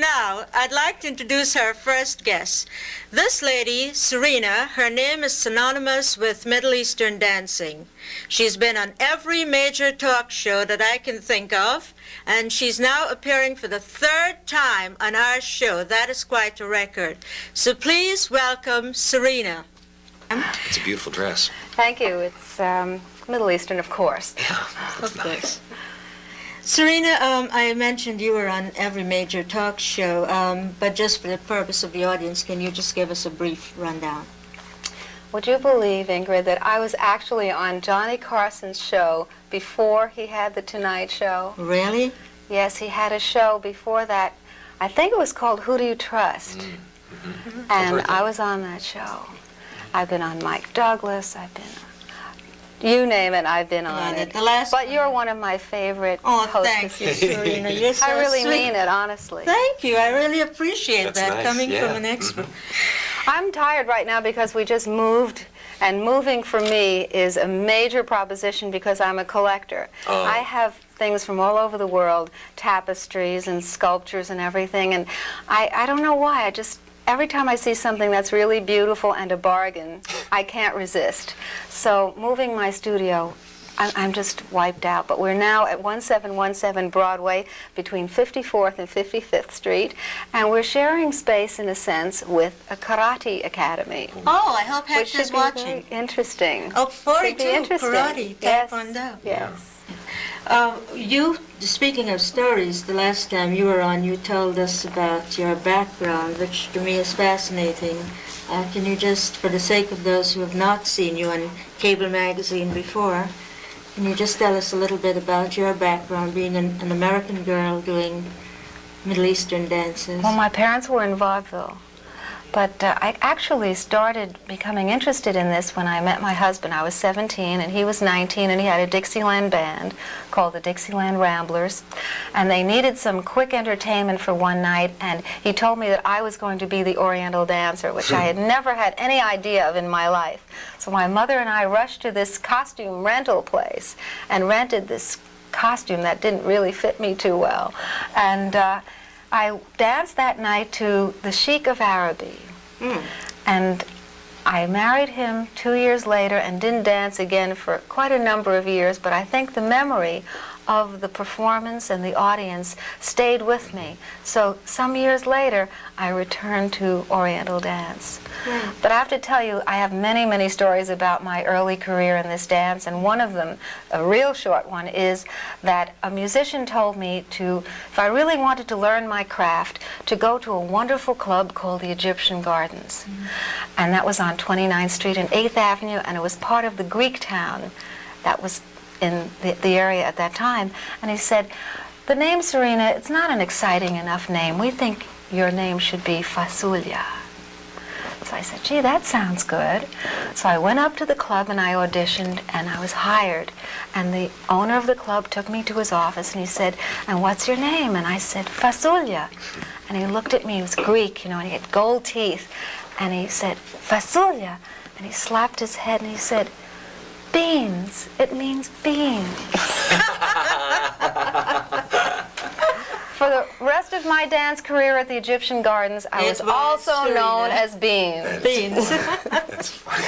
now, I'd like to introduce our first guest. This lady, Serena, her name is synonymous with Middle Eastern dancing. She's been on every major talk show that I can think of, and she's now appearing for the third time on our show. That is quite a record. So please welcome Serena. It's a beautiful dress. Thank you. It's Middle Eastern, of course. Yeah, that's nice. Serena, I mentioned you were on every major talk show, but just for the purpose of the audience, can you just give us a brief rundown? Would you believe, Ingrid, that I was actually on Johnny Carson's show before he had the Tonight Show? Really? Yes, he had a show before that. I think it was called Who Do You Trust? Mm-hmm. And I was on that show. I've been on Mike Douglas, I've been on, you name it, I've been on it. But you're one of my favorite hostesses. Thank you, Serena. You're so I really sweet. mean it, honestly. Thank you. I really appreciate That's that nice. coming Yeah. from an expert. I'm tired right now because we just moved, and moving for me is a major proposition because I'm a collector. Oh. I have things from all over the world, tapestries and sculptures and everything, and I don't know why, every time I see something that's really beautiful and a bargain, I can't resist. So moving my studio, I'm just wiped out. But we're now at 1717 Broadway between 54th and 55th Street, and we're sharing space, in a sense, with a karate academy. Oh, I hope Which Hector's should be watching. very interesting. Oh, Should 42, be interesting. karate, Yes. taekwondo. Yes. Speaking of stories, the last time you were on, you told us about your background, which to me is fascinating. Can you just, for the sake of those who have not seen you on cable magazine before, can you just tell us a little bit about your background, being an American girl doing Middle Eastern dances? Well, my parents were in vaudeville. But I actually started becoming interested in this when I met my husband. I was 17 and he was 19, and he had a Dixieland band called the Dixieland Ramblers. And they needed some quick entertainment for one night, and he told me that I was going to be the Oriental dancer, which I had never had any idea of in my life. So my mother and I rushed to this costume rental place and rented this costume that didn't really fit me too well. And I danced that night to the Sheikh of Araby, and I married him 2 years later and didn't dance again for quite a number of years, but I think the memory of the performance and the audience stayed with me. So some years later, I returned to Oriental dance. But I have to tell you, I have many, many stories about my early career in this dance, and one of them, a real short one, is that a musician told me to, if I really wanted to learn my craft, to go to a wonderful club called the Egyptian Gardens. And that was on 29th Street and 8th Avenue, and it was part of the Greek town that was in the area at that time. And he said, the name Serena, it's not an exciting enough name. We think your name should be Fasulya. So I said, gee, that sounds good. So I went up to the club and I auditioned, and I was hired. And the owner of the club took me to his office and he said, and what's your name? And I said, Fasulya. And he looked at me, he was Greek, you know, and he had gold teeth. And he said, Fasulya. And he slapped his head and he said, beans. It means beans. For the rest of my dance career at the Egyptian Gardens, I was also Serena. known as Beans. Beans. That's funny.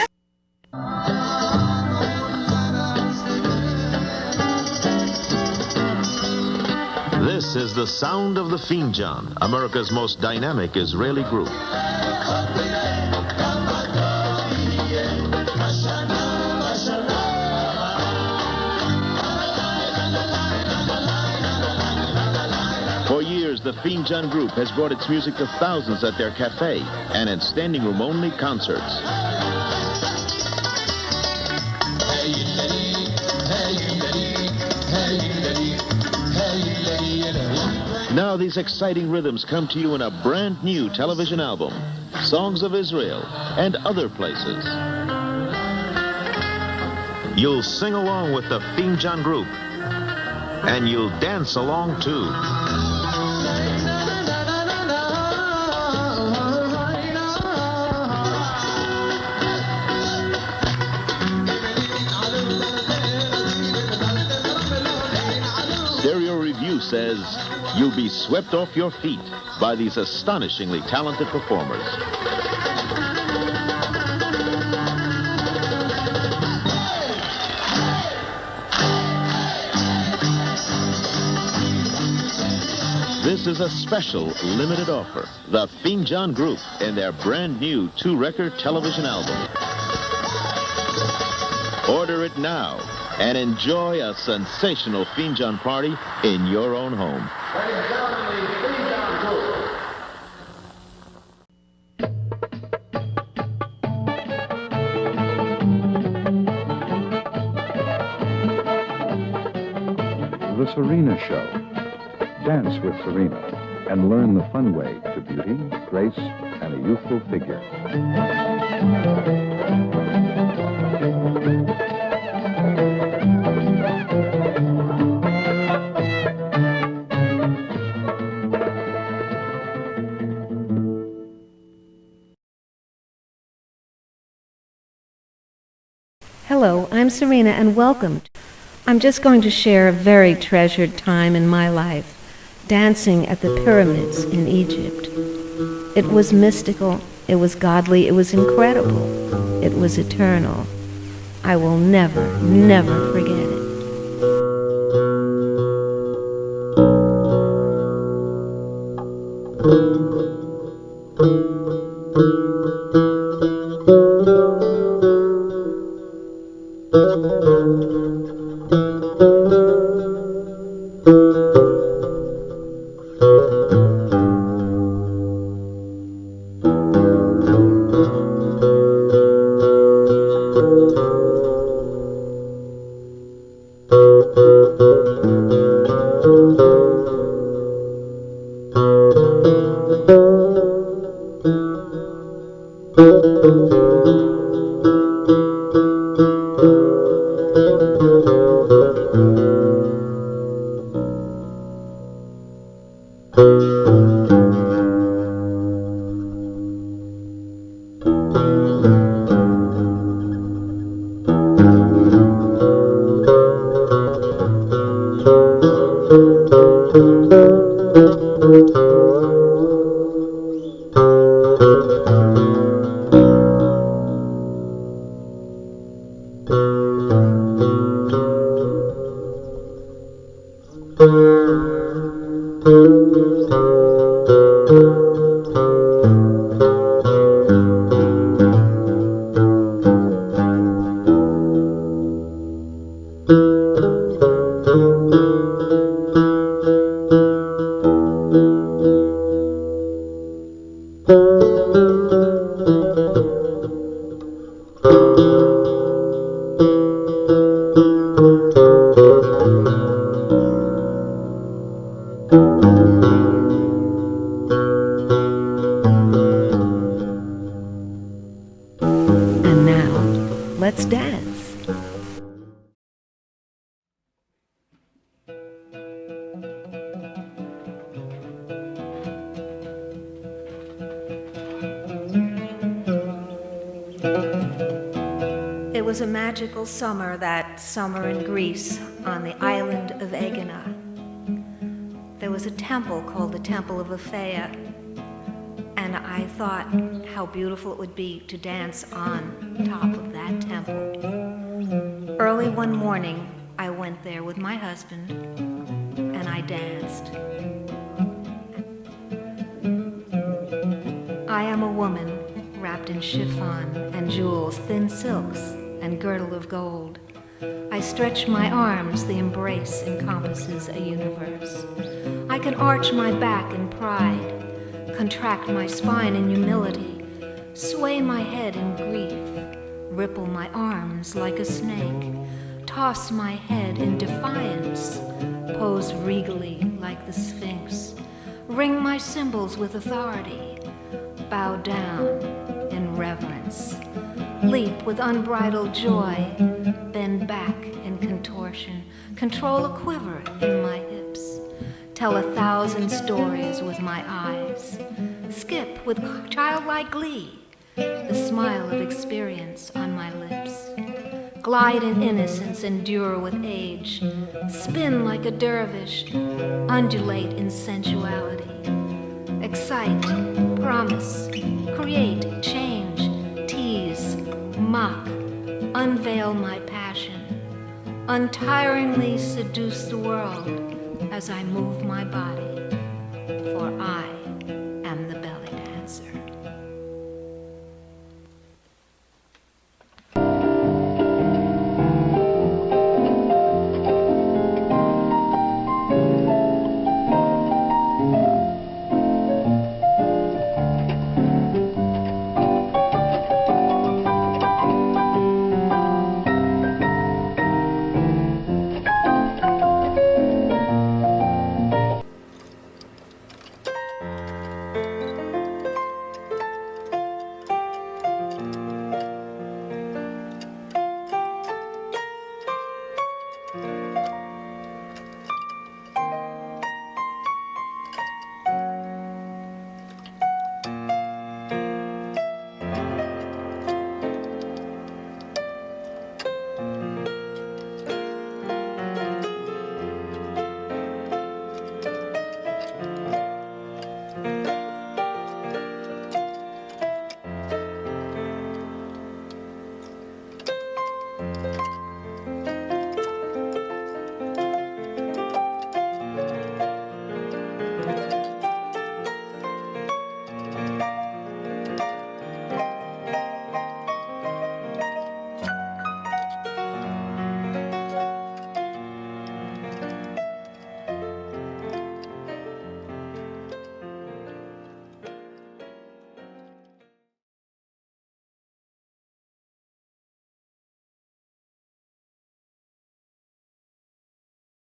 This is the sound of the Finjan, America's most dynamic Israeli group. For years, the Finjan group has brought its music to thousands at their cafe and in standing room only concerts. Now these exciting rhythms come to you in a brand new television album, Songs of Israel and Other Places. You'll sing along with the Finjan group, and you'll dance along too. Stereo Review says you'll be swept off your feet by these astonishingly talented performers. This is a special limited offer. The Finjan Group and their brand new 2-record television album. Order it now and enjoy a sensational Finjan party in your own home. Ladies and gentlemen, the Finjan Group. The Serena Show. Dance with Serena and learn the fun way to beauty, grace, and a youthful figure. Hello, I'm Serena and welcome. I'm just going to share a very treasured time in my life, dancing at the pyramids in Egypt. It was mystical, it was godly, it was incredible, it was eternal. I will never, never forget it. And now, let's dance. It was a magical summer, that summer in Greece, on the island of Aegina. There was a temple called the Temple of Aphaia, and I thought how beautiful it would be to dance on top of that temple. Early one morning, I went there with my husband, and I danced. I am a woman wrapped in chiffon and jewels, thin silks, and girdle of gold. I stretch my arms, the embrace encompasses a universe. I can arch my back in pride, contract my spine in humility, sway my head in grief, ripple my arms like a snake, toss my head in defiance, pose regally like the Sphinx, ring my cymbals with authority, bow down in reverence, leap with unbridled joy, bend back in contortion, control a quiver in my hips, tell 1,000 stories with my eyes, skip with childlike glee, the smile of experience on my lips, glide in innocence, endure with age, spin like a dervish, undulate in sensuality, excite, promise, create, change, tease, mock, unveil my passion, untiringly seduce the world as I move my body.